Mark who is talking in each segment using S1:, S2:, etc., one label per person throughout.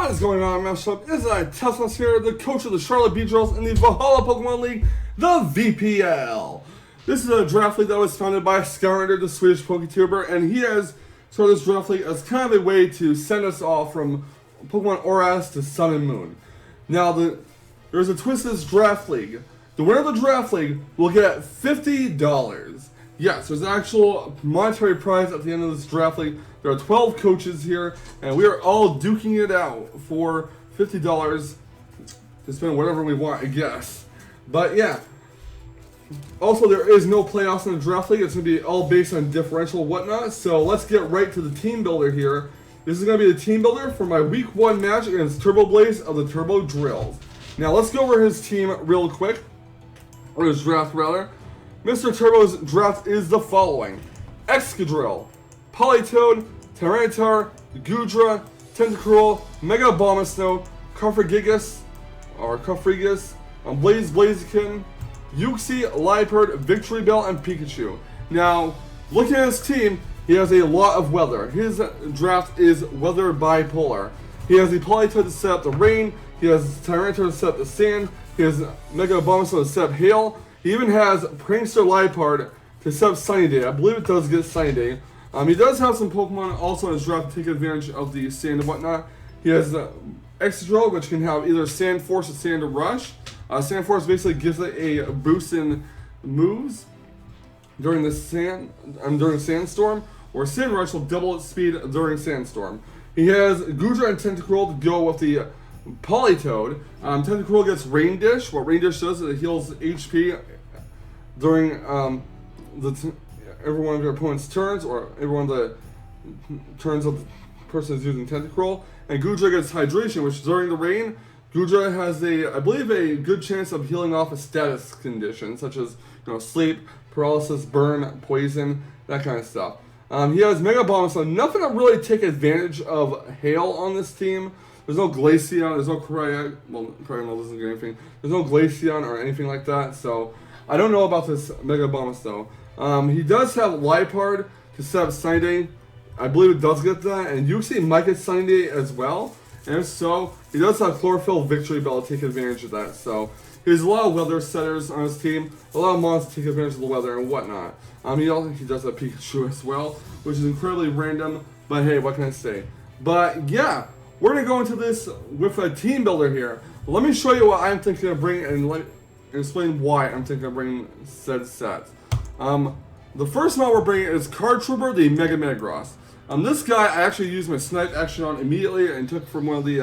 S1: What is going on, Mousetrap? Is Teslamouse here, the coach of the Charlotte Beedrills in the Valhalla Pokemon League, the VPL. This is a draft league that was founded by Skyrander, the Swedish Poketuber, and he has started this draft league as kind of a way to send us all from Pokemon Oras to Sun and Moon. Now, there's a twist to this draft league. The winner of the draft league will get $50. Yes, there's an actual monetary prize at the end of this draft league. There are 12 coaches here, and we are all duking it out for $50 to spend whatever we want, I guess. But yeah. Also, there is no playoffs in the draft league. It's going to be all based on differential and whatnot. So let's get right to the team builder here. This is going to be the team builder for my week 1 match against TurboBlaze of the Turbo Drills. Now let's go over his team real quick. Or his draft, rather. Mr. Turbo's draft is the following: Excadrill, Politoed, Tyranitar, Goodra, Tentacruel, Mega Abomasnow, Cofagrigus, Blaziken, Uxie, Liepard, Victory Bell, and Pikachu. Now, looking at his team, he has a lot of weather. His draft is weather bipolar. He has the Politoed to set up the rain, he has Tyranitar to set up the sand, he has Mega Abomasnow to set up hail, he even has Prankster Liepard to set up Sunny Day. I believe it does get Sunny Day. He does have some Pokemon also in his draft to take advantage of the sand and whatnot. He has Excadrill, which can have either Sand Force or Sand Rush. Sand Force basically gives it a boost in moves during the sandstorm, or Sand Rush will double its speed during Sandstorm. He has Goodra and Tentacruel to go with the Politoed. Tentacruel gets Rain Dish. What Rain Dish does is it heals HP during every one of your opponent's turns, or every one of the turns of the person who's using Tentacruel. And Goodra gets Hydration, which during the rain, Goodra has I believe, a good chance of healing off a status condition, such as sleep, paralysis, burn, poison, that kind of stuff. He has Mega Bomb, so nothing to really take advantage of hail on this team. There's no Glaceon, there's no Cryogonal, doesn't get anything. There's no Glaceon or anything like that, so I don't know about this Mega Bomb though. He does have Liepard to set up Sunny Day. I believe it does get that, and Uxie might get Sunny Day as well. And if so, he does have Chlorophyll, Victory Bell to take advantage of that. So he has a lot of weather setters on his team, a lot of mons to take advantage of the weather and whatnot. He does have Pikachu as well, which is incredibly random, but hey, what can I say? But yeah, we're going to go into this with a team builder here. Let me show you what I'm thinking of bringing and explain why I'm thinking of bringing said sets. The first mod we're bringing is Card Trooper, the Mega Metagross. This guy I actually used my snipe action on immediately and took from one of the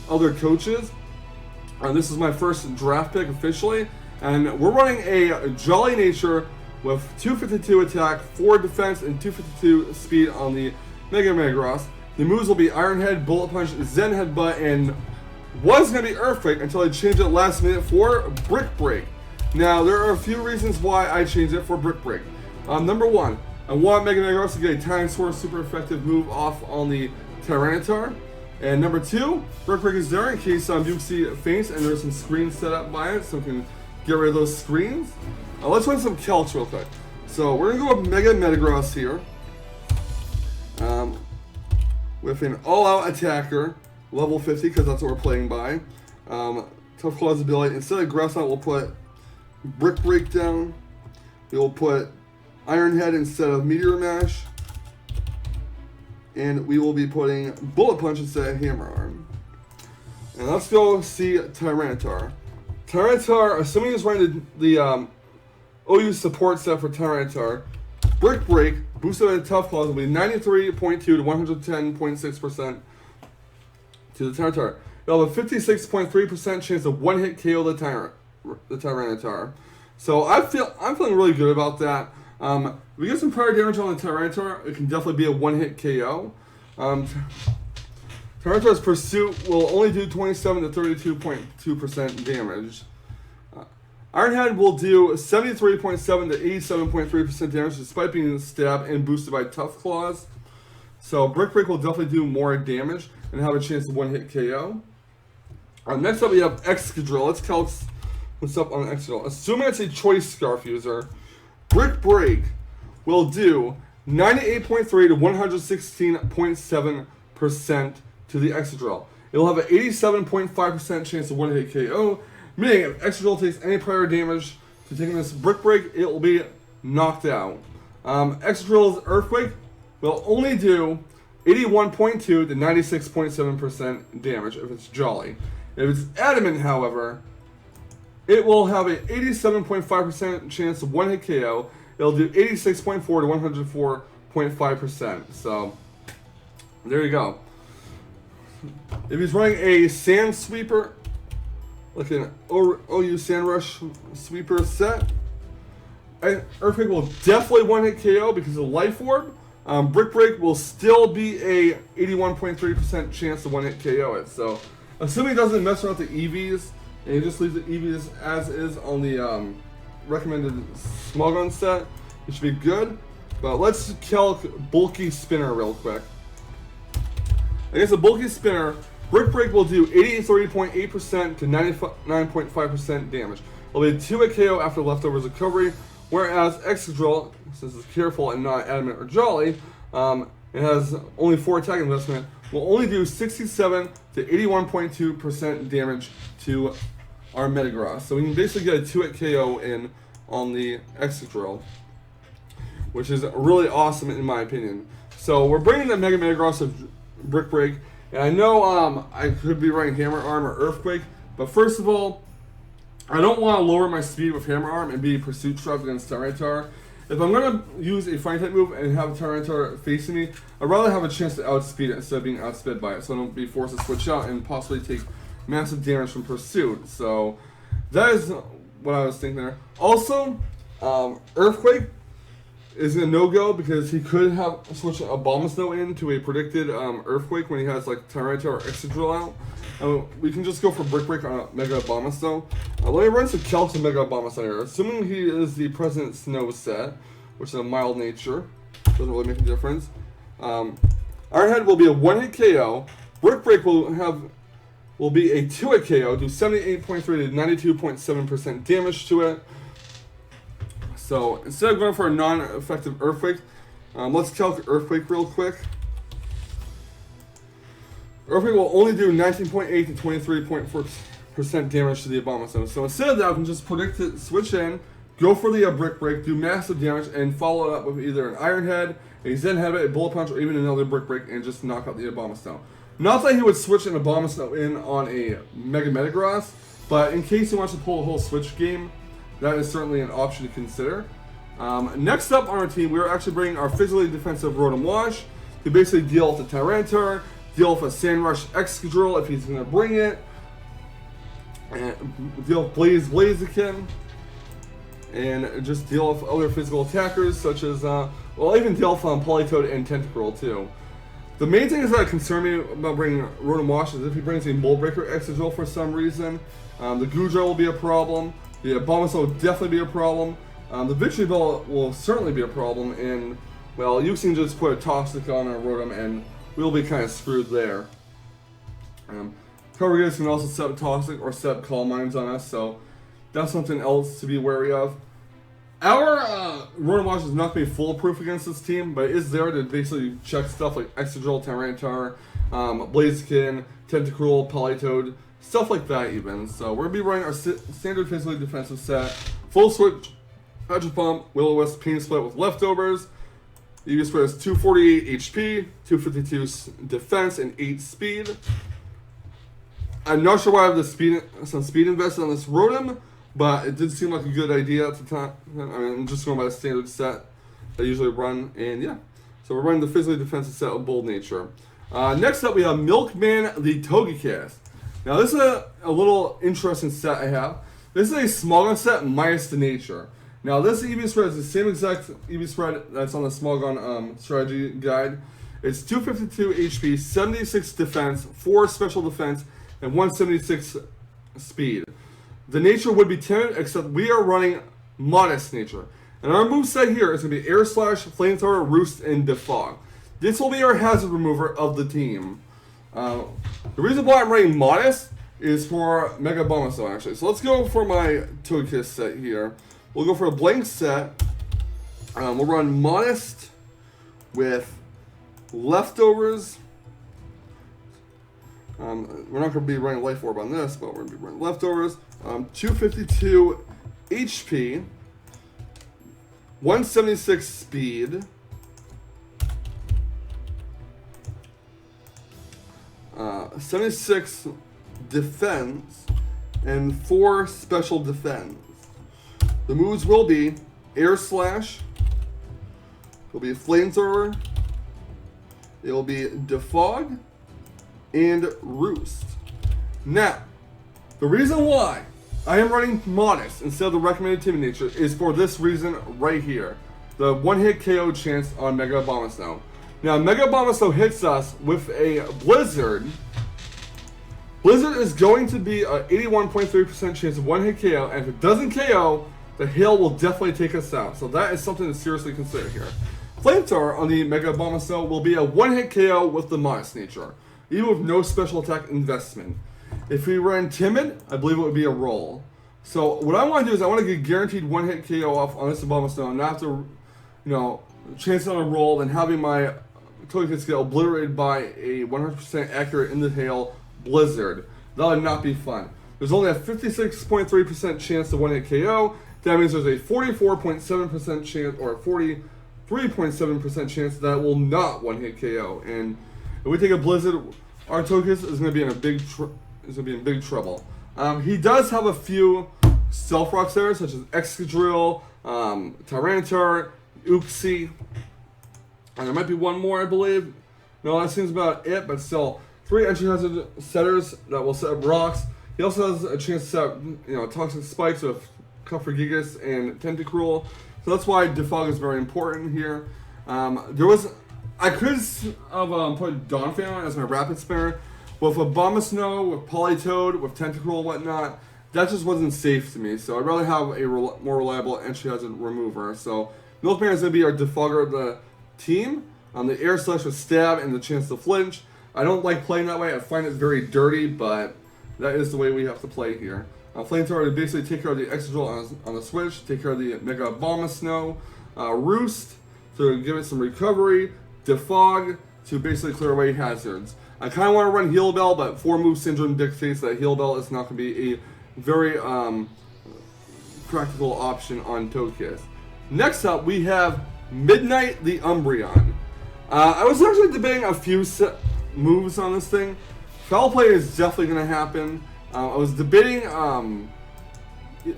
S1: other coaches. This is my first draft pick officially, and we're running a Jolly Nature with 252 attack, 4 defense, and 252 speed on the Mega Metagross. The moves will be Iron Head, Bullet Punch, Zen Headbutt, and was going to be Earthquake until I changed it last minute for Brick Break. Now, there are a few reasons why I changed it for Brick Break. Number 1, I want Mega Metagross to get a Time Sword super effective move off on the Tyranitar. And number 2, Brick Break is there in case Uxie faints and there's some screens set up by it, so we can get rid of those screens. Let's run some calcs real quick. So we're going to go with Mega Metagross here. With an all-out attacker, level 50, because that's what we're playing by. Tough Claws ability. Instead of Grass Knot, we'll put Brick Break down. We'll put Iron Head instead of Meteor Mash. And we will be putting Bullet Punch instead of Hammer Arm. And let's go see Tyranitar. Tyranitar, assuming he's running the OU support set for Tyranitar, Brick Break, boosted by Tough Claws, will be 93.2 to 110.6% to the Tyranitar. You'll have a 56.3% chance of one-hit KO the Tyranitar. So I'm feeling really good about that. If we get some prior damage on the Tyranitar, it can definitely be a one-hit KO. Tyranitar's Pursuit will only do 27 to 32.2% damage. Iron Head will do 73.7 to 87.3% damage despite being stabbed and boosted by Tough Claws. So Brick Break will definitely do more damage and have a chance of one-hit KO. Next up we have Excadrill. Let's calc what's up on Excadrill. Assuming it's a Choice Scarf user, Brick Break will do 98.3 to 116.7% to the Excadrill. It will have an 87.5% chance of one-hit KO, meaning if Excadrill takes any prior damage to taking this Brick Break, it will be knocked out. Excadrill's Earthquake will only do 81.2 to 96.7% damage if it's Jolly. If it's Adamant, however, it will have an 87.5% chance of one-hit KO. It'll do 86.4 to 104.5%. So, there you go. If he's running a Sand Sweeper, like an OU Sand Rush Sweeper set, Earthquake will definitely one-hit KO because of Life Orb. Brick Break will still be a 81.3% chance to one-hit KO it. So, assuming he doesn't mess around with the EVs, and he just leaves the EVs as is on the recommended Smogon set, it should be good. But let's calc Bulky Spinner real quick. Against a Bulky Spinner, Brick Break will do 83.8% to 99.5% damage. It'll be a 2-hit KO after Leftovers Recovery, whereas Excadrill, since it's careful and not Adamant or Jolly, it has only 4 attack investment, will only do 67 to 81.2% damage to our Metagross. So we can basically get a 2-hit KO in on the Excadrill, which is really awesome in my opinion. So we're bringing the Mega Metagross of Brick Break, and I know I could be running Hammer Arm or Earthquake, but first of all, I don't want to lower my speed with Hammer Arm and be Pursuit Trapped against Tyranitar. If I'm going to use a Fighting type move and have Tyranitar facing me, I'd rather have a chance to outspeed it instead of being outsped by it, so I don't be forced to switch out and possibly take massive damage from Pursuit. So that is what I was thinking there. Also, Earthquake is a no-go because he could have switched a Abomasnow into a predicted Earthquake when he has like Tyranitar or Excadrill out. We can just go for Brick Break on a Mega Abomasnow. Let me run some Calcs and Mega Abomasnow here. Assuming he is the President Snow set, which is a mild nature, doesn't really make a difference. Ironhead will be a 1-hit KO. Brick Break will be a 2-hit KO, do 78.3 to 92.7% damage to it. So instead of going for a non-effective Earthquake, let's calc Earthquake real quick. Earthquake will only do 19.8 to 23.4% damage to the Abomasnow. So instead of that, I can just predict it, switch in, go for the Brick Break, do massive damage, and follow it up with either an Iron Head, a Zen Headbutt, a Bullet Punch, or even another Brick Break, and just knock out the Abomasnow. Not that he would switch an Abomasnow in on a Mega Metagross, but in case he wants to pull a whole switch game, that is certainly an option to consider. Next up on our team, we are actually bringing our physically defensive Rotom Wash to basically deal with the Tyranitar, deal with a Sand Rush Excadrill if he's going to bring it, and deal with Blaziken, and just deal with other physical attackers such as, well, even deal with Politoed and Tentacruel too. The main thing is that concern me about bringing Rotom Wash is if he brings a Mold Breaker Excadrill for some reason, the Goodra will be a problem. The Abomasnow will definitely be a problem. The Victory Bell will certainly be a problem, and, well, you can just put a Toxic on our Rotom, and we'll be kind of screwed there. Covergates can also set Toxic or set Calm Minds on us, so that's something else to be wary of. Our Rotom Wash is not going to be foolproof against this team, but it is there to basically check stuff like Excadrill, Tyranitar, Blaziken, Tentacruel, Politoed, stuff like that even. So we're going to be running our standard physically defensive set. Full Switch, Hydro Pump, Will-O-Wisp, Pain Split with Leftovers. EV Spread is 248 HP, 252 defense, and 8 speed. I'm not sure why I have some speed invested on this Rotom, but it did seem like a good idea at the time. I mean, I'm just going by the standard set I usually run, and yeah. So we're running the physically defensive set of Bold Nature. Next up, we have Milkman the Togekiss. Now, this is a little interesting set I have. This is a smaller set minus the nature. Now, this EV spread is the same exact EV spread that's on the Smogon strategy guide. It's 252 HP, 76 defense, 4 special defense, and 176 speed. The nature would be timid, except we are running modest nature. And our moveset here is going to be Air Slash, Flamethrower, Roost, and Defog. This will be our hazard remover of the team. The reason why I'm running modest is for Mega Abomasnow, actually. So let's go for my Togekiss set here. We'll go for a blank set. We'll run modest with Leftovers, We're not going to be running Life Orb on this, but we're going to be running Leftovers. 252 HP, 176 speed, 76 defense, and 4 special defense. The moves will be Air Slash, it'll be Flamethrower, it'll be Defog, and Roost. Now, the reason why I am running Modest instead of the recommended team nature is for this reason right here. The one-hit KO chance on Mega Abomasnow. Now, Mega Abomasnow hits us with a Blizzard. Blizzard is going to be an 81.3% chance of one-hit KO, and if it doesn't KO, the hail will definitely take us out. So that is something to seriously consider here. Flamethrower on the Mega Abomasnow will be a one-hit KO with the Modest nature, even with no special attack investment. If we run Timid, I believe it would be a roll. So what I want to do is I want to get guaranteed one-hit KO off on this Abomasnow, and not have to, chance it on a roll and having my total hit scale obliterated by a 100% accurate in the hail Blizzard. That would not be fun. There's only a 56.3% chance of one-hit KO. That means there's a 44.7% chance or a 43.7% chance that will not one-hit KO. And if we take a Blizzard, Artokus is going to be in big trouble. He does have a few Stealth Rocks there, such as Excadrill, Tyranitar, Uxie, and there might be one more, I believe. No, that seems about it, but still, 3 entry hazard setters that will set up rocks. He also has a chance to set up, Toxic Spikes with Gigas and Tentacruel. So that's why Defog is very important here. I could have put Donphan as my rapid spinner. With Abomasnow, with Politoed, with Tentacruel and whatnot, that just wasn't safe to me. So I'd rather have a more reliable entry hazard remover. So Milkman is going to be our defogger of the team. The Air Slash with Stab and the chance to flinch. I don't like playing that way. I find it very dirty, but that is the way we have to play here. Flamethrower to basically take care of the Excadrill on the switch, take care of the Mega Abomasnow, Roost to give it some recovery, Defog to basically clear away hazards. I kind of want to run Heal Bell, but 4-move syndrome dictates that Heal Bell is not going to be a very practical option on Togekiss. Next up, we have Midnight the Umbreon. I was actually debating a few moves on this thing. Foul Play is definitely going to happen. I was debating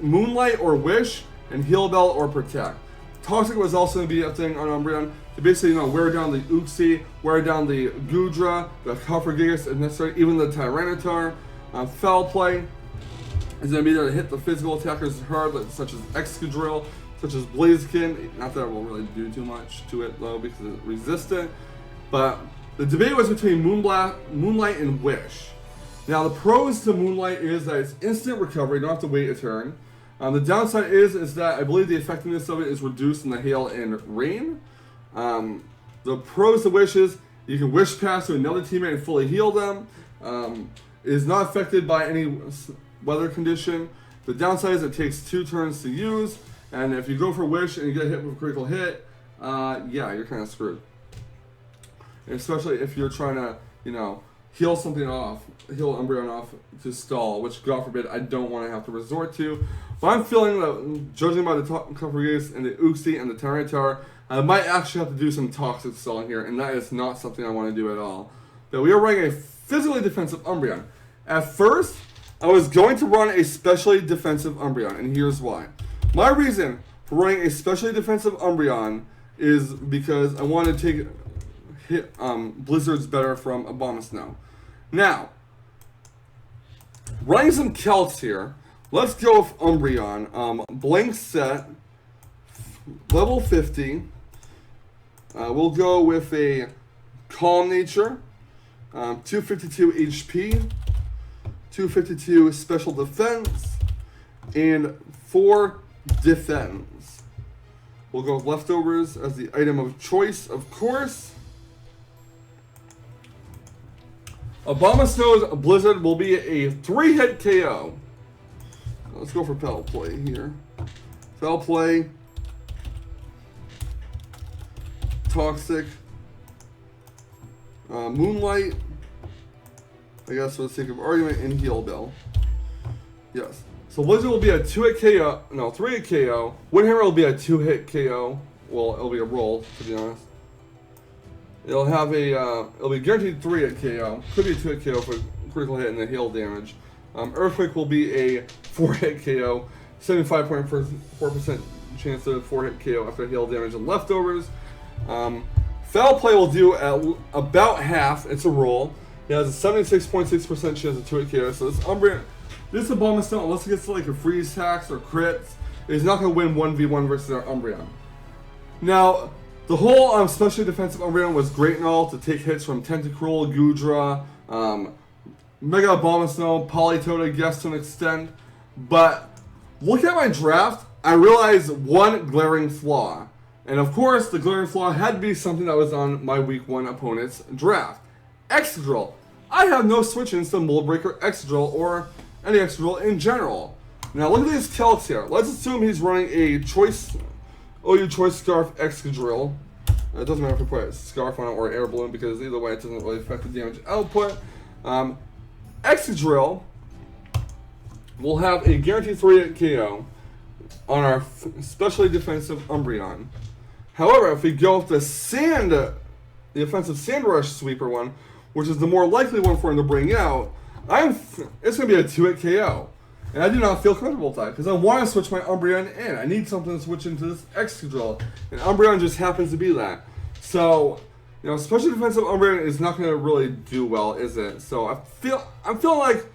S1: Moonlight or Wish, and Heal Bell or Protect. Toxic was also going to be a thing on Umbreon to basically, wear down the Uxie, wear down the Gudra, the Gigas if necessary, even the Tyranitar. Foul Play is going to be there to hit the physical attackers hard, such as Excadrill, such as Blaziken. Not that it will really do too much to it, though, because it's resistant. But the debate was between Moonlight and Wish. Now, the pros to Moonlight is that it's instant recovery, you don't have to wait a turn. The downside is that I believe the effectiveness of it is reduced in the hail and rain. The pros to Wish is you can Wish Pass to another teammate and fully heal them. It is not affected by any weather condition. The downside is it takes 2 turns to use, and if you go for Wish and you get hit with a critical hit, yeah, you're kind of screwed. And especially if you're trying to, heal something off, heal Umbreon off to stall, which, God forbid, I don't want to have to resort to. But I'm feeling that, judging by the Gigas and the Uxie and the Tyranitar, I might actually have to do some toxic stalling here, and that is not something I want to do at all. But we are running a physically defensive Umbreon. At first, I was going to run a specially defensive Umbreon, and here's why. My reason for running a specially defensive Umbreon is because I want to hit Blizzards better from Abomasnow. Now, running some Celts here, let's go with Umbreon. Blank set, level 50. We'll go with a Calm Nature, 252 HP, 252 Special Defense, and 4 Defense. We'll go with Leftovers as the item of choice, of course. Abomasnow's Blizzard will be a 3-hit KO. Let's go for Foul Play here. Foul Play. Toxic. Moonlight. I guess for the sake of argument, in Heal Bell. Yes. So Blizzard will be a 2-hit KO, no, 3-hit KO. Windhammer will be a 2-hit KO. Well, it'll be a roll, to be honest. It'll have a, it'll be guaranteed 3-hit KO. Could be a 2-hit KO for critical hit and the hail damage. Earthquake will be a 4-hit KO. 75.4% chance of 4-hit KO after hail damage and leftovers. Foul Play will do at about half. It's a roll. It has a 76.6% chance of 2-hit KO. So this Umbreon, this Abomasnow, unless it gets to like a freeze tax or crits, is not going to win 1v1 versus our Umbreon. Now, the whole specially defensive Umbreon was great and all to take hits from Tentacruel, Goodra, Mega Abomasnow, Politoed, I guess to an extent. But looking at my draft, I realized one glaring flaw. And of course, the glaring flaw had to be something that was on my week 1 opponent's draft. Excadrill. I have no switch-ins to Moldbreaker, Excadrill, or any Excadrill in general. Now look at these calcs here. Let's assume he's running a Choice OU Choice Scarf Excadrill. It doesn't matter if we put a Scarf on it or Air Balloon, because either way it doesn't really affect the damage output. Excadrill will have a guaranteed 3-hit KO on our specially defensive Umbreon. However, if we go with the offensive Sand Rush Sweeper one, which is the more likely one for him to bring out, it's going to be a 2-hit KO. And I do not feel comfortable with that, because I want to switch my Umbreon in. I need something to switch into this Excadrill, and Umbreon just happens to be that. So, you know, special defensive Umbreon is not going to really do well, is it? So I'm feeling like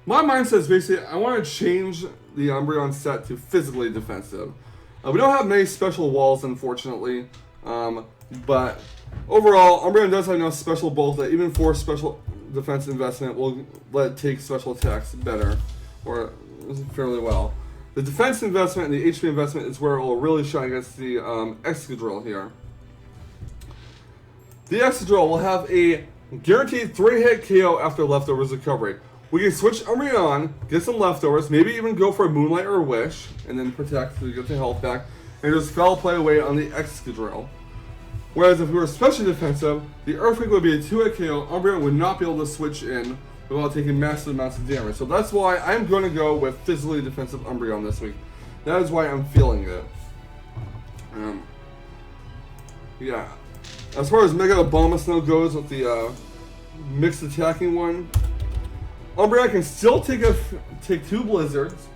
S1: my mindset is basically I want to change the Umbreon set to physically defensive. We don't have many special walls, unfortunately, but overall, Umbreon does have enough special bolts that even for special defense investment will let it take special attacks better, or fairly well. The defense investment and the HP investment is where it will really shine against the Excadrill here. The Excadrill will have a guaranteed 3-hit KO after leftovers recovery. We can switch Umbreon, get some leftovers, maybe even go for a Moonlight or a Wish, and then protect to get the health back, and just Foul Play away on the Excadrill. Whereas if we were specially defensive, the Earthquake would be a 2-hit KO. Umbreon would not be able to switch in without taking massive amounts of damage. So that's why I'm going to go with physically defensive Umbreon this week. That is why I'm feeling it. Yeah. As far as Mega Abomasnow goes with the mixed attacking one, Umbreon can still take 2 Blizzards.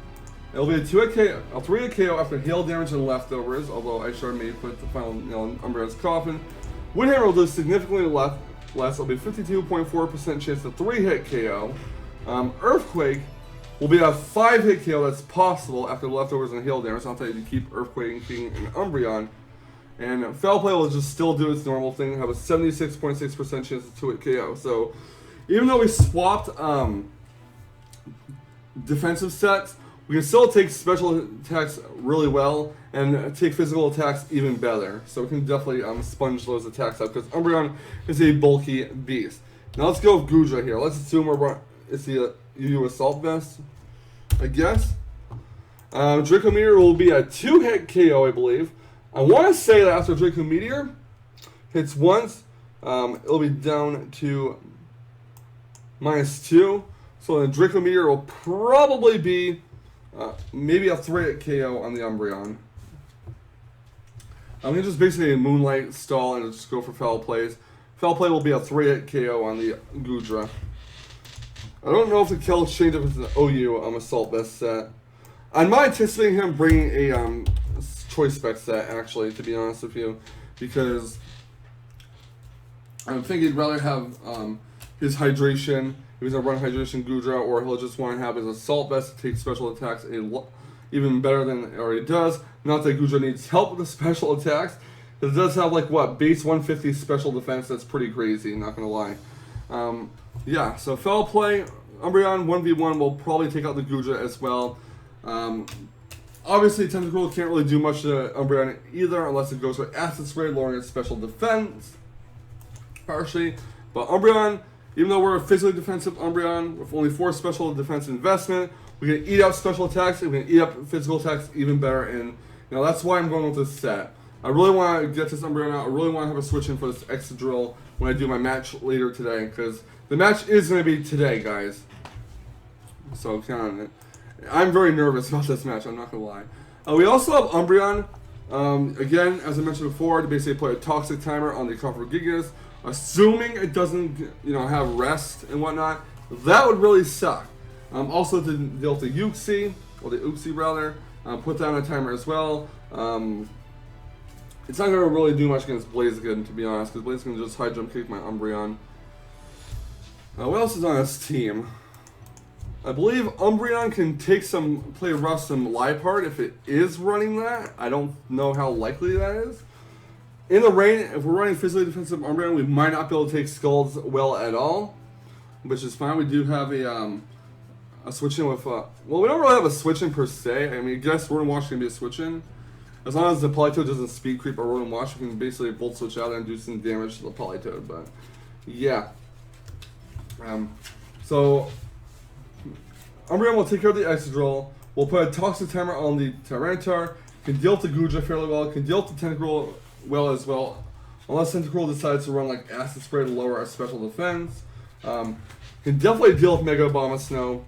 S1: It'll be a 3-hit KO after hail damage and leftovers, although I sure may put the final nail in Umbreon's coffin. Windhammer will do significantly less. It'll be 52.4% chance of 3-hit KO. Earthquake will be a 5-hit KO that's possible after leftovers and hail damage. I'll tell you to keep Earthquaking an Umbreon. And Foul Play will just still do its normal thing, have a 76.6% chance of 2-hit KO. So even though we swapped defensive sets, we can still take special attacks really well and take physical attacks even better. So we can definitely sponge those attacks out, because Umbreon is a bulky beast. Now let's go with Goodra here. Let's assume it's the UU Assault Vest, I guess. Draco Meteor will be a 2-hit KO, I believe. I want to say that after Draco Meteor hits once, it'll be down to -2. So the Draco Meteor will probably be maybe a 3-hit KO on the Umbreon. I'm going to just basically Moonlight stall and just go for Foul Plays. Foul Play will be a 3-hit KO on the Goodra. I don't know if the kill changed up into the OU Assault Vest set. I'm not anticipating him bringing a Choice Spec set, actually, to be honest with you, because I think he'd rather have his Hydration, if he's going to run Hydration Goodra, or he'll just want to have his Assault Vest to take special attacks even better than it already does. Not that Goodra needs help with the special attacks. It does have, like, what, base 150 special defense. That's pretty crazy, not going to lie. Yeah, so Foul Play, Umbreon 1v1 will probably take out the Goodra as well. Obviously, Tentacruel can't really do much to Umbreon either, unless it goes for Acid Spray, lowering its special defense partially. But Umbreon, even though we're a physically defensive Umbreon with only 4 special defense investment, we can eat out special attacks, and we can eat up physical attacks even better. And you know, that's why I'm going with this set. I really want to get this Umbreon out. I really want to have a switch in for this extra drill when I do my match later today, because the match is going to be today, guys. So count on it. I'm very nervous about this match, I'm not going to lie. We also have Umbreon. Again, as I mentioned before, to basically put a toxic timer on the Gigas, assuming it doesn't, have rest and whatnot. That would really suck. Also to deal with the Uxie, or the Uxie rather, put down a timer as well. It's not going to really do much against Blaziken, to be honest, because Blaziken just high jump kick my Umbreon. What else is on this team? I believe Umbreon can play rough some Liepard if it is running that. I don't know how likely that is. In the rain, if we're running physically defensive Umbreon, we might not be able to take Skulls well at all, which is fine. We do have a switch in with, well, we don't really have a switch in per se. I mean, I guess Rotom Wash can be a switch in. As long as the Politoed doesn't speed creep or Rotom Wash, we can basically Volt Switch out and do some damage to the Politoed, but yeah. So Umbreon will take care of the Excadrill. We'll put a Toxic Timer on the Tyranitar. Can deal with the Guja fairly well. Can deal with the Tentacruel well as well. Unless Tentacruel decides to run like Acid Spray to lower our special defense. Can definitely deal with Mega Abomasnow.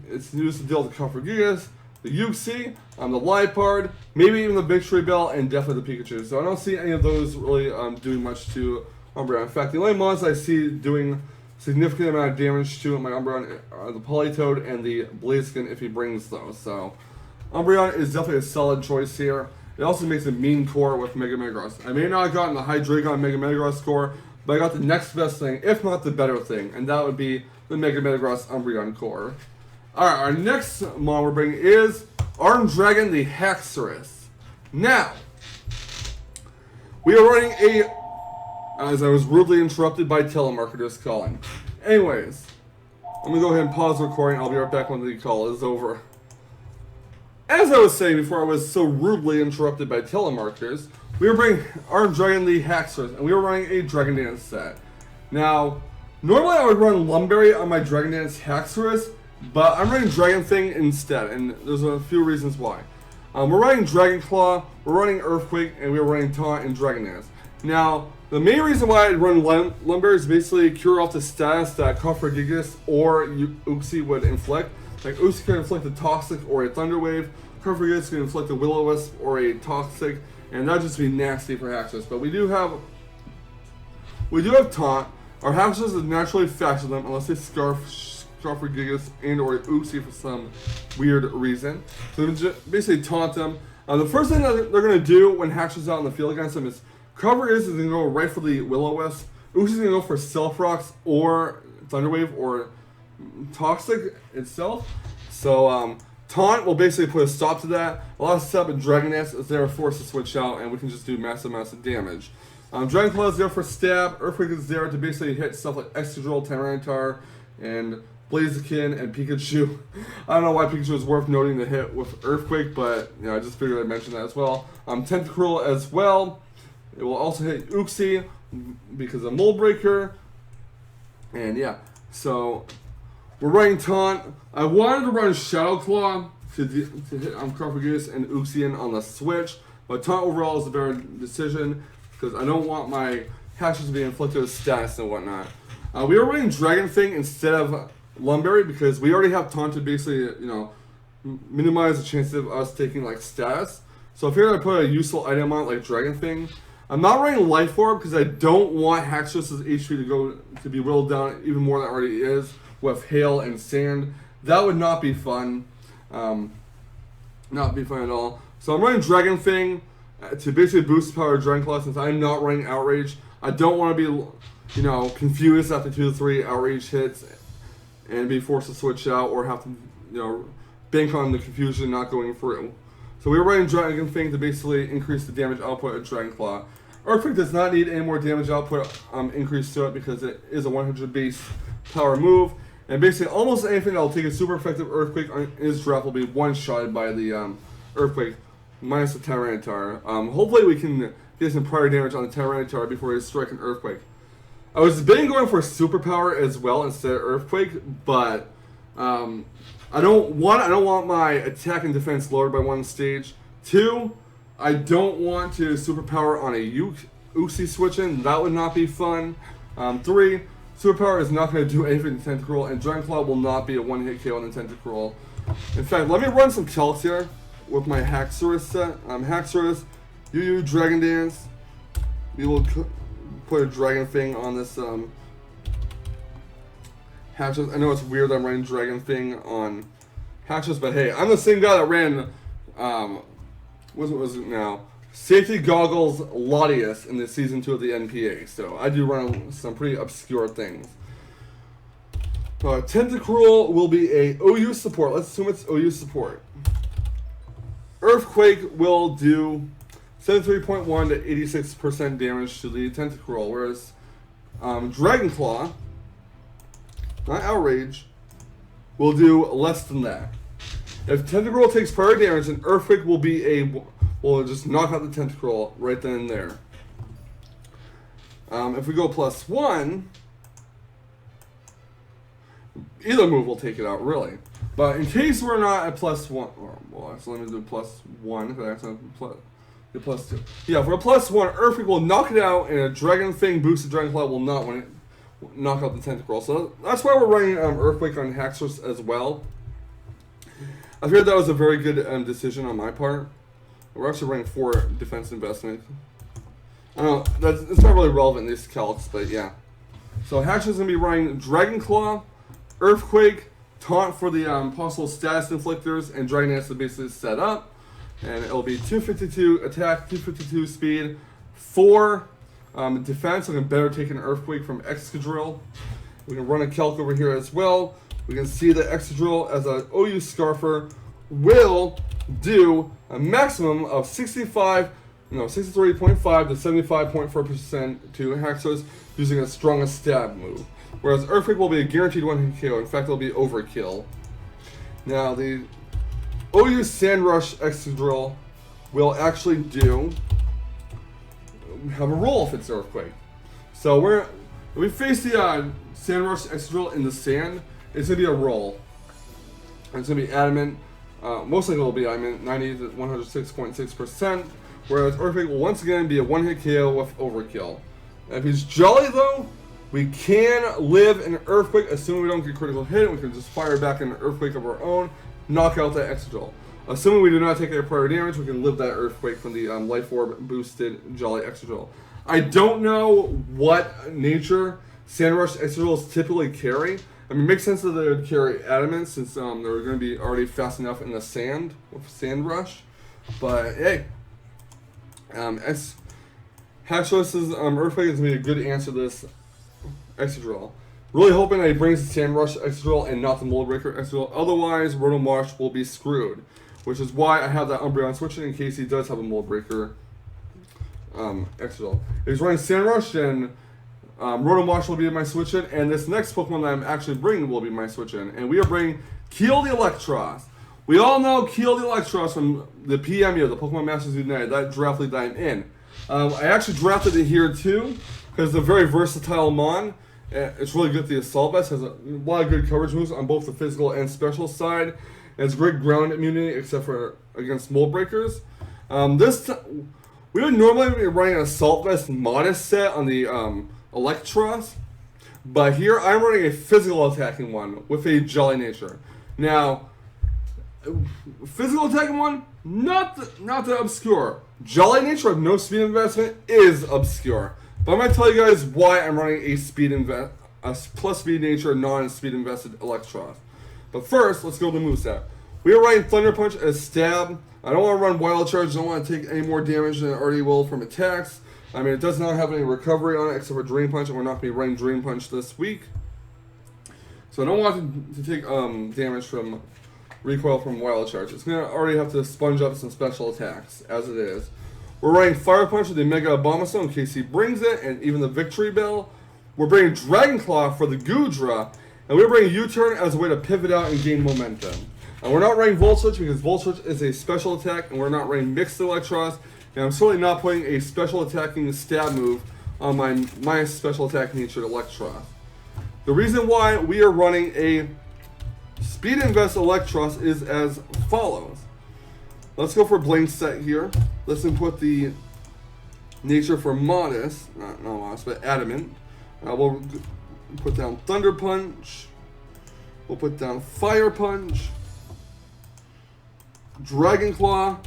S1: It's used to deal with the Gigas, the Uxie, the Liepard, maybe even the Victory Bell, and definitely the Pikachu. So I don't see any of those really doing much to Umbreon. In fact, the only mons I see doing significant amount of damage to my Umbreon are the Politoed and the Blaziken if he brings those. So Umbreon is definitely a solid choice here. It also makes a mean core with Mega Metagross. I may not have gotten the Hydreigon Mega Metagross core, but I got the next best thing, if not the better thing, and that would be the Mega Metagross Umbreon core. Alright, our next mon we're bringing is Armed Dragon the Haxorus. Now, we are running as I was rudely interrupted by telemarketers calling. Anyways, I'm going to go ahead and pause the recording. I'll be right back when the call is over. As I was saying before I was so rudely interrupted by telemarketers, we were bringing Armed Dragon the Haxorus, and we were running a Dragon Dance set. Now, normally I would run Lumberry on my Dragon Dance Haxorus, but I'm running Dragon Thing instead, and there's a few reasons why. We're running Dragon Claw, we're running Earthquake, and we're running Taunt and Dragon Dance. Now, the main reason why I'd run Lumberry is basically cure off the status that Gigas or Uxie would inflict. Like Uxie can inflict a Toxic or a Thunder Wave, Gigas can inflict a Will-O-Wisp or a Toxic, and that'd just be nasty for Haxorus. But we do have Taunt. Our Haxorus is naturally faster than them unless they Scarf Gigas and or Uxie for some weird reason. So we just basically taunt them. The first thing that they're going to do when Haxorus is out in the field against them is is going to go right for the Will-O-Wisp. Uxie's going to go for Stealth Rocks or Thunder Wave or Toxic itself. So Taunt will basically put a stop to that. A lot of step and Dragon Dance is there forced to switch out, and we can just do massive amounts of damage. Dragon Claw is there for stab. Earthquake is there to basically hit stuff like Excadrill, Tyranitar, and Blaziken and Pikachu. I don't know why Pikachu is worth noting the hit with Earthquake, but I just figured I'd mention that as well. Tentacruel as well. It will also hit Uxie because of Mold Breaker. And yeah, so we're running Taunt. I wanted to run Shadow Claw to hit Gigas and Uxie on the switch, but Taunt overall is a better decision because I don't want my Haxorus to be inflicted with status and whatnot. We are running Dragon Thing instead of Lumberry because we already have Taunt to basically, minimize the chances of us taking like status. So I figured I'd put a useful item on it like Dragon Thing. I'm not running Life Orb because I don't want Haxorus' HP to be whittled down even more than it already is with Hail and Sand. That would not be fun. Not be fun at all. So I'm running Dragon Thing to basically boost the power of Dragon Claw since I'm not running Outrage. I don't want to be, confused after 2 to 3 Outrage hits and be forced to switch out or have to, bank on the confusion not going through. So we were running Dragon Thing to basically increase the damage output of Dragon Claw. Earthquake does not need any more damage output increase to it because it is a 100 base power move. And basically almost anything that will take a super effective Earthquake on his draft will be one-shotted by the Earthquake minus the Tyranitar. Hopefully we can get some prior damage on the Tyranitar before he strike an Earthquake. I was debating going for Superpower as well instead of Earthquake, but I don't want my attack and defense lowered by 1 stage. 2, I don't want to superpower on a Uxie switch in. That would not be fun. 3, superpower is not going to do anything to Tentacruel, and Dragon Claw will not be a one-hit KO on the Tentacruel. In fact, let me run some calcs here with my Haxorus set. Haxorus, UU, Dragon Dance. We will put a Dragon Thing on this Haxorus. I know it's weird that I'm running Dragon Thing on Haxorus, but hey, I'm the same guy that ran, what was it now? Safety Goggles Latias in the Season 2 of the NPA, so I do run some pretty obscure things. Tentacruel will be a OU support. Let's assume it's OU support. Earthquake will do 73.1 to 86% damage to the Tentacruel, whereas Dragon Claw, not Outrage, will do less than that. If Tentacruel takes prior damage, then Earthquake will be will just knock out the Tentacruel right then and there. If we go +1, either move will take it out, really. But in case we're not at +1, well, so let me do +1, because I have to do +2. Yeah, if we're +1, Earthquake will knock it out, and a Dragon Thing boosted Dragon Claw will not knock out the Tentacruel. So that's why we're running Earthquake on Haxorus as well. I figured that was a very good decision on my part. We're actually running 4 defense investment. I don't know, it's not really relevant in these calcs, but yeah. So Haxorus is going to be running Dragon Claw, Earthquake, Taunt for the possible status inflictors, and Dragon Dance to basically set up. And it'll be 252 attack, 252 speed, 4 defense. So we can better take an Earthquake from Excadrill. We can run a calc over here as well. We can see that Excadrill as an OU Scarfer will do a maximum of 63.5 to 75.4% to Haxorus using its strongest stab move. Whereas Earthquake will be a guaranteed one-hit KO. In fact, it'll be overkill. Now, the OU Sandrush Excadrill will actually have a roll if it's Earthquake. So if we face the Sandrush Excadrill in the sand, it's going to be a roll. It's going to be adamant. Most likely it will be adamant, 90 to 106.6%. Whereas Earthquake will once again be a one-hit KO with overkill. If he's Jolly though, we can live an Earthquake, assuming we don't get critical hit. We can just fire back an Earthquake of our own, knock out that Excadrill. Assuming we do not take any prior damage, we can live that Earthquake from the Life Orb boosted Jolly Excadrill. I don't know what nature Sandrush Excadrills typically carry. I mean, it makes sense that they would carry Adamant since they're going to be already fast enough in the sand with Sandrush. But hey, Haxorus's Earthquake is going to be a good answer to this Excadrill. Really hoping that he brings the Sandrush Excadrill and not the Mold Breaker Excadrill. Otherwise, Rotom Wash will be screwed. Which is why I have that Umbreon switching in case he does have a Mold Breaker Excadrill. If he's running Sandrush, then Rotom Wash will be my switch in, and this next Pokemon that I'm actually bringing will be my switch in. And we are bringing Keel the Electros. We all know Keel the Electros from the PMU, the Pokemon Masters United, that draft league that I'm in. I actually drafted it here too, because it's a very versatile Mon. It's really good at the Assault Vest, has a lot of good coverage moves on both the physical and special side. And it's great ground immunity, except for against Mold Breakers. We would normally be running an Assault Vest Modest set on the Electros, but here I'm running a physical attacking one with a Jolly nature. Now, physical attacking one, not that obscure. Jolly nature of no speed investment is obscure. But I'm going to tell you guys why I'm running a plus speed nature non-speed invested Electros. But first, let's go to the moveset. We are running Thunder Punch as stab. I don't want to run Wild Charge. I don't want to take any more damage than I already will from attacks. I mean, it does not have any recovery on it except for Drain Punch, and we're not going to be running Drain Punch this week. So I don't want to take damage from recoil from Wild Charge. It's going to already have to sponge up some special attacks, as it is. We're running Fire Punch with the Mega Abomasnow in case he brings it, and even the Victory Bell. We're bringing Dragon Claw for the Goodra, and we're bringing U-Turn as a way to pivot out and gain momentum. And we're not running Volt Switch because Volt Switch is a special attack, and we're not running Mixed Electros, and I'm certainly not putting a special attacking stab move on my special attack nature Electros. The reason why we are running a Speed Invest Electros is as follows. Let's go for blank set here. Let's input the nature for modest, not modest, but adamant. We'll put down Thunder Punch. We'll put down Fire Punch, Dragon Claw,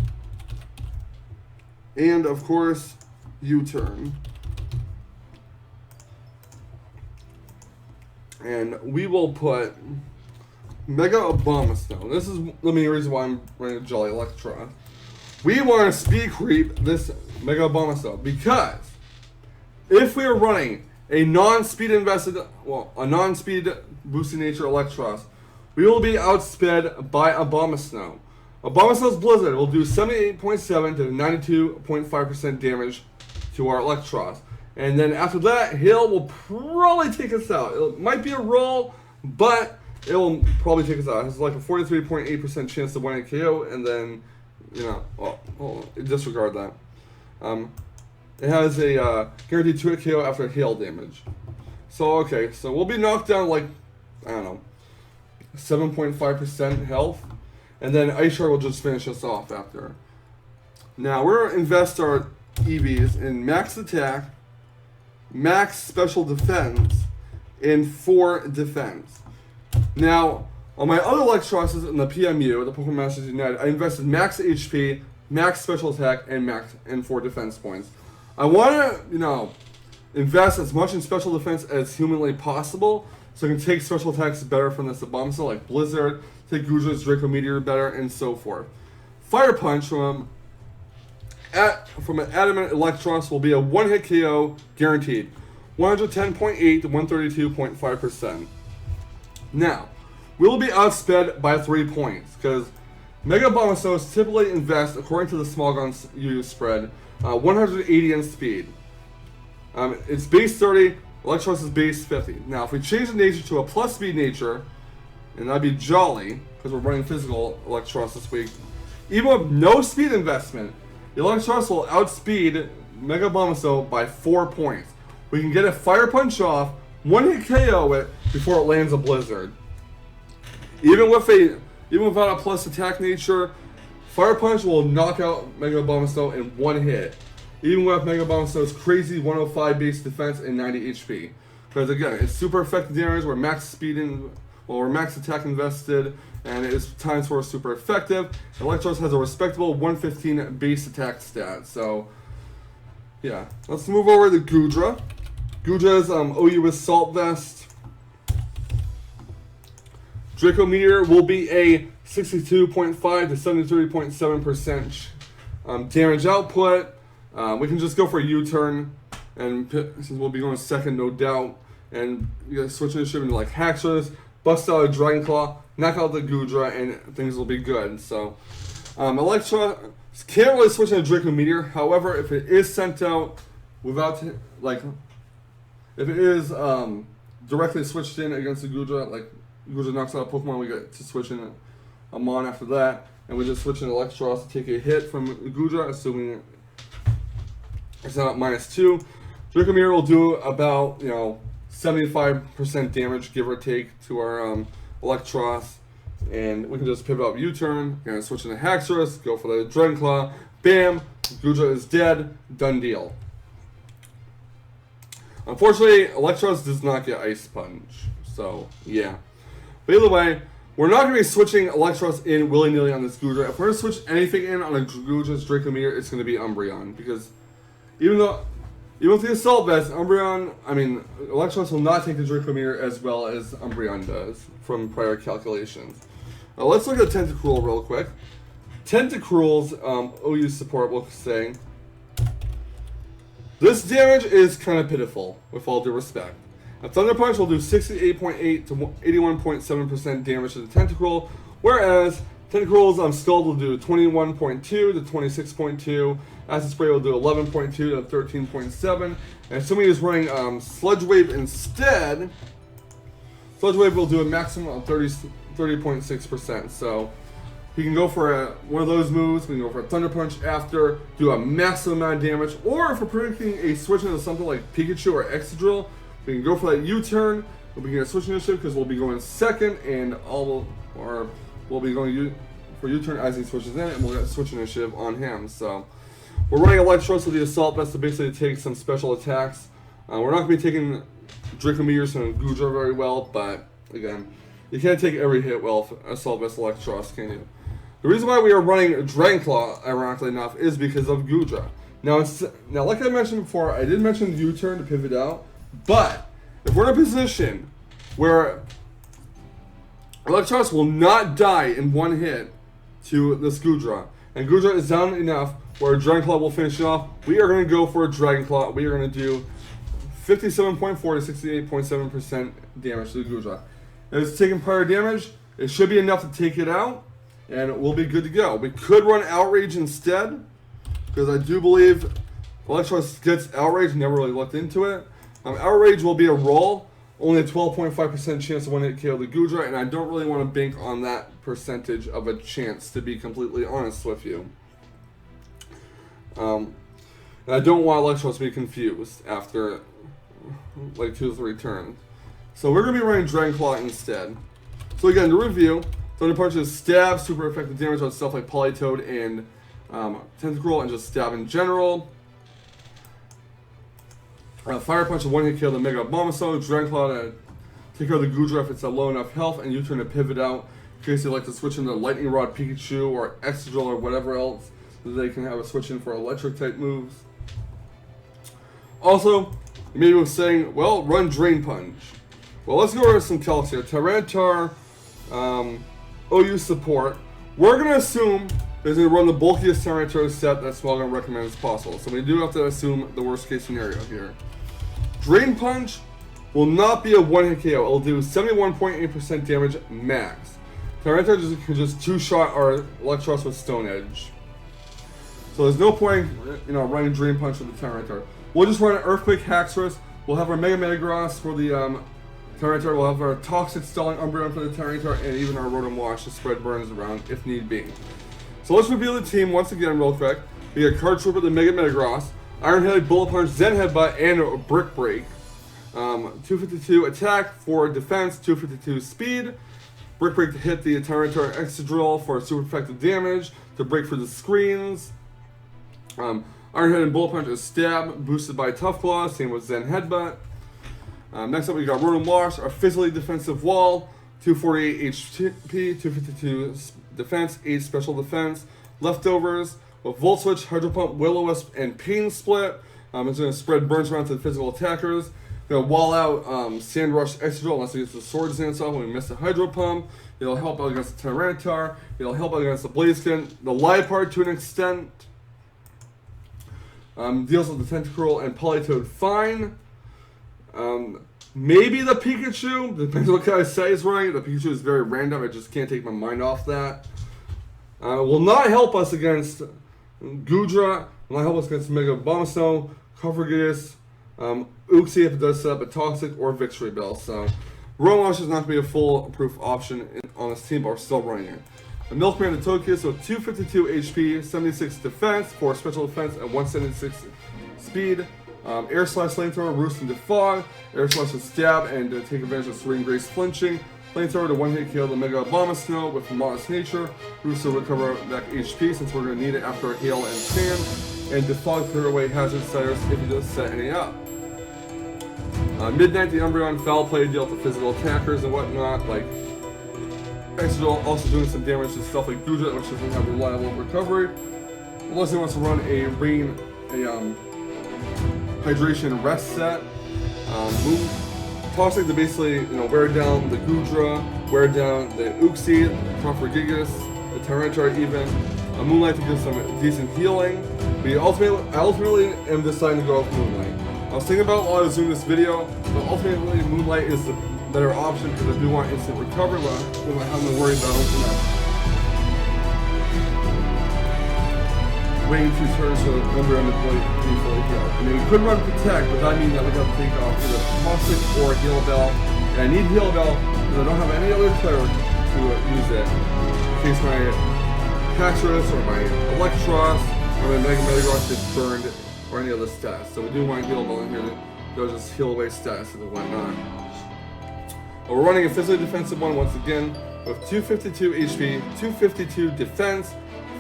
S1: and of course, U-turn. And we will put Mega Abomasnow. This is the main reason why I'm running Jolly Electra. We want to speed creep this Mega Abomasnow because if we are running a non-speed boosted nature Electros, we will be outsped by Abomasnow. Abomasnow's Blizzard will do 78.7 to 92.5% damage to our Electros. And then after that, Hail will probably take us out. It might be a roll, but it will probably take us out. It's like a 43.8% chance to 1-hit KO, and then, disregard that. It has a guaranteed 2-hit KO after Hail damage. So, okay, so we'll be knocked down like, 7.5% health, and then Ice Shard will just finish us off after. Now, we're going to invest our EVs in max attack, max special defense, and 4 defense. Now, on my other Electrosses in the PMU, the Pokemon Masters United, I invested max HP, max special attack, and 4 defense points. I want to, invest as much in special defense as humanly possible, so I can take special attacks better from this Abomasnow, like Blizzard, take Gudra's Draco Meteor better, and so forth. Fire Punch from an Adamant Electros will be a 1-hit KO guaranteed, 110.8 to 132.5%. Now, we will be outsped by 3 points, because Mega Abomasnows typically invest, according to the Small Guns use spread, 180 in speed. It's base 30, Electros is base 50. Now, if we change the nature to a plus speed nature, and that'd be Jolly, because we're running physical Electros this week, even with no speed investment, the Electros will outspeed Mega Abomasnow by 4 points. We can get a Fire Punch off, 1-hit KO it before it lands a Blizzard. Even without a plus attack nature, Fire Punch will knock out Mega Abomasnow in 1 hit. Even with Mega Abomasnow's crazy 105 base defense and 90 HP. Because again, it's super effective damage, we're max attack invested, and it's times 4 super effective. Electros has a respectable 115 base attack stat. So, yeah. Let's move over to Gudra. Gudra's OU Assault Vest. Draco Meteor will be a 62.5 to 73.7% damage output. We can just go for a U-turn, and since we'll be going second, no doubt, and you guys switch initiative into like Haxorus, bust out a Dragon Claw, knock out the Gudra, and things will be good. So, Electra can't really switch into Draco Meteor. However, if it is sent out without, if it is directly switched in against the Gudra, like Gudra knocks out a Pokemon, we get to switch in a Mon after that, and we just switch in Electros to take a hit from Gudra, assuming it's not at -2. Draco Meteor will do about 75% damage, give or take, to our Electros, and we can just pivot up U-turn, and switch into Haxorus, go for the Dragon Claw, bam, Gudra is dead, done deal. Unfortunately, Electros does not get Ice Punch, so yeah. But either way, we're not going to be switching Electros in willy-nilly on this Gudra. If we're going to switch anything in on a Gudra's Draco Meteor, it's going to be Umbreon, because even with the Assault Vest, Electros will not take the Draco Meteor as well as Umbreon does from prior calculations. Now let's look at Tentacruel real quick. Tentacruel's OU support will say, this damage is kind of pitiful, with all due respect. A Thunder Punch will do 68.8 to 81.7% damage to the Tentacruel, whereas Tentacruel's Scald will do 21.2 to 26.2, Acid Spray will do 11.2 to 13.7, and assuming he's running Sludge Wave instead, Sludge Wave will do a maximum of 30.6%, so he can go for one of those moves, we can go for a Thunder Punch after, do a massive amount of damage, or if we're predicting a switch into something like Pikachu or Excadrill, we can go for that U-turn, we can get a switch initiative because we'll be going second, and we'll be going for U-turn as he switches in, and we'll get switch initiative on him. So we're running Electros with the Assault Vest to basically take some special attacks. We're not going to be taking Dracometeors and Goodra very well, but again, you can't take every hit well with Assault Vest Electros, can you? The reason why we are running Dragon Claw, ironically enough, is because of Goodra. Now, like I mentioned before, I did mention U-turn to pivot out, but if we're in a position where Electros will not die in one hit to this Goodra, and Goodra is down enough where Dragon Claw will finish it off, we are going to go for a Dragon Claw. We are going to do 57.4 to 68.7% damage to the Goodra. If it's taking prior damage, it should be enough to take it out, and we'll be good to go. We could run Outrage instead, because I do believe Electros gets Outrage, never really looked into it. Outrage will be a roll, only a 12.5% chance of one-hit KO the Goodra, and I don't really want to bank on that percentage of a chance, to be completely honest with you. And I don't want Electros to be confused after like 2 or 3 turns. So we're going to be running Dragon Claw instead. So again, to review, Thunder Punch is stab, super effective damage on stuff like Politoed and Tentacruel, and just stab in general. Fire Punch, a one-hit kill the Mega Abomasnow. Dragon Claw to take care of the Goodra if it's at low enough health, and U-turn to pivot out in case they like to switch into Lightning Rod Pikachu or Excadrill or whatever else, so they can have a switch in for electric type moves. Also, you may be saying, well, run Drain Punch. Well, let's go over some calcs here. Tyranitar, OU support. We're going to assume they're going to run the bulkiest Tyranitar set that Smogger recommends possible. So we do have to assume the worst case scenario here. Drain Punch will not be a one-hit KO. It'll do 71.8% damage max. Tyranitar can just two-shot our Electros with Stone Edge. So there's no point, running Drain Punch with the Tyranitar. We'll just run an Earthquake Haxorus. We'll have our Mega Metagross for the Tyranitar. We'll have our Toxic Stalling Umbreon for the Tyranitar, and even our Rotom Wash to spread burns around if need be. So let's reveal the team once again real quick. We got Card Trooper, the Mega Metagross, Iron-Headed Bullet Punch, Zen Headbutt, and Brick Break. 252 attack, 4 defense, 252 speed. Brick Break to hit the Tyranitar Excadrill for super effective damage, to break through the screens. Iron-Headed Bullet Punch is stab, boosted by Tough Claw, same with Zen Headbutt. Next up we got Rotom Wash, our physically defensive wall, 248 HP, 252 defense, 8 special defense. Leftovers with Volt Switch, Hydro Pump, Will-O-Wisp, and Pain Split. It's going to spread burns around to the physical attackers. Going to wall out Sand Rush Excadrill unless he gets the Swords Dance off when we miss the Hydro Pump. It'll help out against the Tyranitar. It'll help out against the Blaziken. The Liepard to an extent. Deals with the Tentacruel and Politoed fine. Maybe the Pikachu, depends what kind of set he's running. The Pikachu is very random, I just can't take my mind off that. Will not help us against Goodra, will not help us against Mega Abomasnow, Cofagrigus, Uxie if it does set up a Toxic, or Victory Bell. So, Rotom Wash is not going to be a full-proof option on this team, but we're still running it. The Milkman and Tokius with 252 HP, 76 defense, 4 special defense, and 176 speed. Air Slash Flamethrower, Roost and Defog. Air Slash to stab and to take advantage of Serene Grace flinching. Flamethrower to one-hit kill the Mega Abomasnow with Modest Nature. Roost to recover back HP since we're going to need it after a Hail and Sand. And Defog clear away Hazard Setters if he does set any up. Midnight the Umbreon Foul Play deal to physical attackers and whatnot, like Excadrill also doing some damage to stuff like Goodra, which doesn't have reliable recovery. Unless he wants to run a Hydration Rest set. Toxic to basically, wear down the Goodra, wear down the Uxie, Cofagrigus, the Tyranitar even. Moonlight to give some decent healing. But I ultimately am deciding to go with Moonlight. I was thinking about while I was doing this video, but ultimately Moonlight is the better option because I do want instant recovery when I have to worry about waiting 2 turns for the Umbreon to be fully healed. I mean, we could run Protect, but that means that we got to take off either Toxic or Heal Bell. And I need Heal Bell because I don't have any other player to use it in case my Haxorus or my Electros or my Mega Metagross gets burned or any other stats. So we do want Heal Bell in here to just heal away stats and whatnot. We're running a physically defensive one once again. with 252 HP, 252 defense,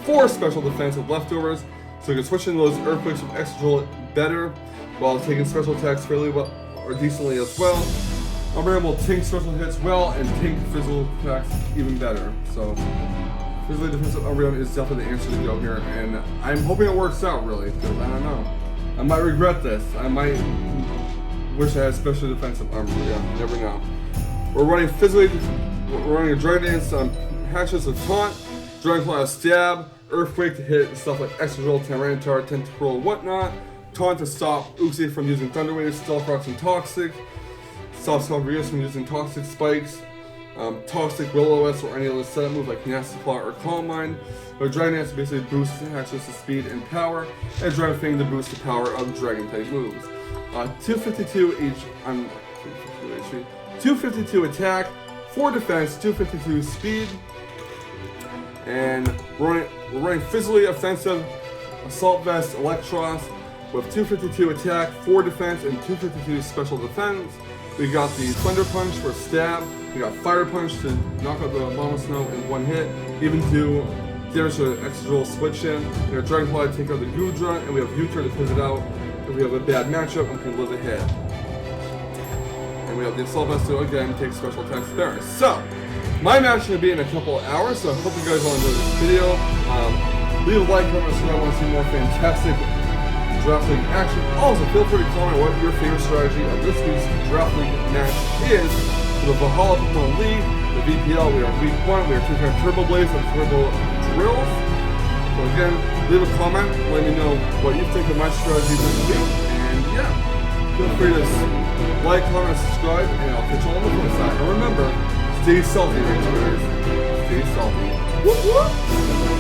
S1: 4 special defense with leftovers, so you can switch in those earthquakes with extra drill better, while taking special attacks fairly well, or decently as well. Umbreon will tank special hits well, and tank physical attacks even better. So, physically defensive Umbreon is definitely the answer to go here, and I'm hoping it works out, really, because I don't know. I might regret this. I might wish I had special defensive Umbreon. You never know. We're running a Dragon Dance Hatches of Taunt, Dragon Claw to Stab, Earthquake to hit stuff like Extra Drill, Tyranitar, Tentacruel, and whatnot, Taunt to stop Uxie from using Thunder Waves, Stealth Rocks, and Toxic, stop Scorpius from using Toxic Spikes, Toxic Will-O-Wisp, or any other setup move like Nasty Claw or Calm Mind. But Dragon Dance basically boosts Hatches to speed and power, and Dragon Fang to boost the power of Dragon type moves. 252 each. 252 attack, 4 defense, 252 speed, and we're running physically offensive Assault Vest Electros with 252 attack, 4 defense, and 252 special defense. We got the Thunder Punch for stab, we got Fire Punch to knock out the Monosnow in one hit, even do damage to extra roll switch in. We got Dragon Claw to take out the Goodra, and we have U-Turn to pivot out if we have a bad matchup and can live ahead. We have the Assault Vest to again take special attacks there. So, my match is going to be in a couple of hours, so I hope you guys all enjoyed this video. Leave a like, comment, subscribe if you want to see more fantastic Draft League action. Also, feel free to comment what your favorite strategy of this week's Draft League match is for the Valhalla Pokemon League, the VPL. We are week 1, we are taking on TurboBlaze and Turbo Drills. So again, leave a comment, let me know what you think of my strategy this week, and yeah. Feel free to like, comment, subscribe, and I'll catch you on the flip side. And remember, stay salty, Rangers. Stay salty. Whoop whoop!